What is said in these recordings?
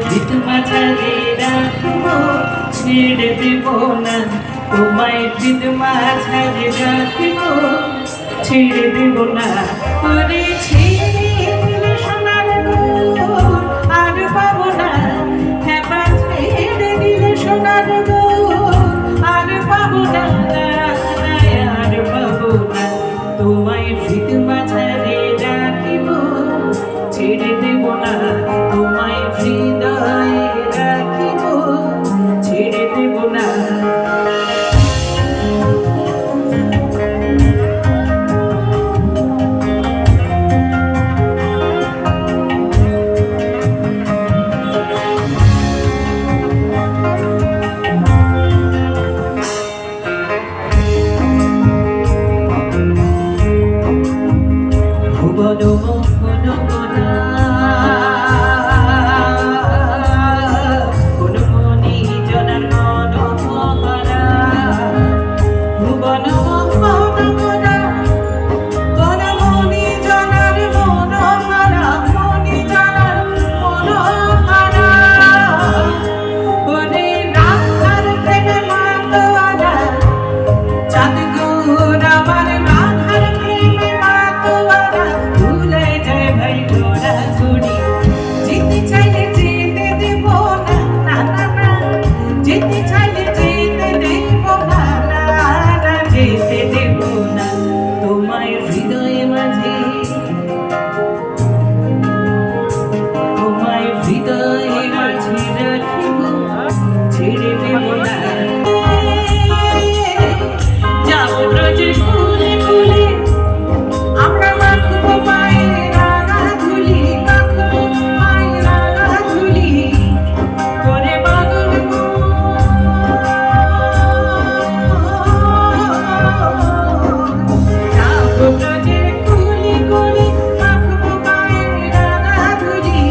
হৃদ মাঝারে রাখব ছেড়ে দেব না, তোমায় হৃদ মাঝারে রাখব ছেড়ে দেব না। ওরে ছেড়ে দিলে সোনার গুণ আর পাবো না, হ্যাঁ ছেড়ে দিলে সোনার গুণ আর পাবো না, আর পাবো না। তোমায় হৃদ মাঝারে রাখিব ছেড়ে দেব না, তোমায় হৃদয়ে রাখিব ছেড়ে দেব না। ভুবন মোহন গোনা কোন মনি জনার মন ভরা, ভুবন মোহন গোনা কোন মনি জনার মন ভরা, মনি জনার মন ভরা। ওরে রাধার প্রেমে মাতোয়ারা চাঁদ গুণ আমার রাধার প্রেমে মাতোয়ারা, ভুলে যায় ভাই ঘোরাঘুরি। যেতে চাইলে যেতে দেব না, না না না, যেতে চাইলে যেতে দেব না, না না, যেতে দেব না। তোমায় হৃদয়ে মাঝে, তোমায় হৃদয়ে মাঝে রাখিব ছেড়ে দেব না। যাবো ব্রজে কুলে কুলে আমরা মাখবো পায়ে রাঙা ধুলি, মাখবো পায়ে রাঙা ধুলি করে পাগল যাবো ব্রজে কুলে কুলে মাখবো পায়ে রাঙা ধুলি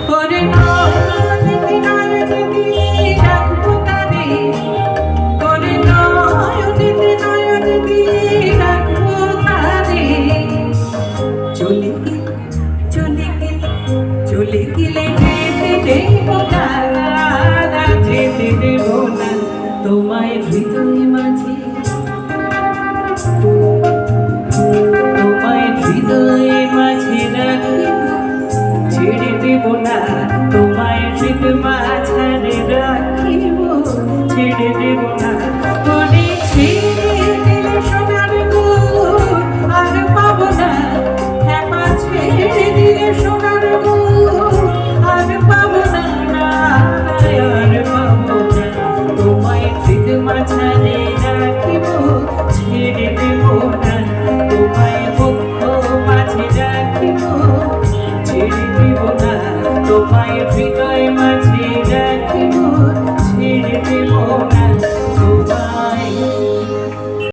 করে নয়নেতে নয়নেতে রাখবো তারে, করে নয়নেতে নয়নেতে রাখবো তারে। চলে গেলে চলে গেলে চলে গেলে যেতে দেব না, না যেতে দেব না। তোমায় হৃদয় মাঝে, তোমায় হৃদয়ে মাঝে রাখিব ছেড়ে দেব না, তোমায় হৃদ মাঝারে রাখিব ছেড়ে দেব না। ওরে ছেড়ে দিলে সোনার গুণ আর পাবো না, হ্যাঁ ছেড়ে দিলে সোনার গুণ আর পাবো না, আর পাবো না। তোমায় হৃদ মাঝারে রাখিব ছেড়ে দেব না, তোমায় বক্ষ মাঝে রাখিব ছেড়ে দেব না, তোমায় হৃদয় মাঝে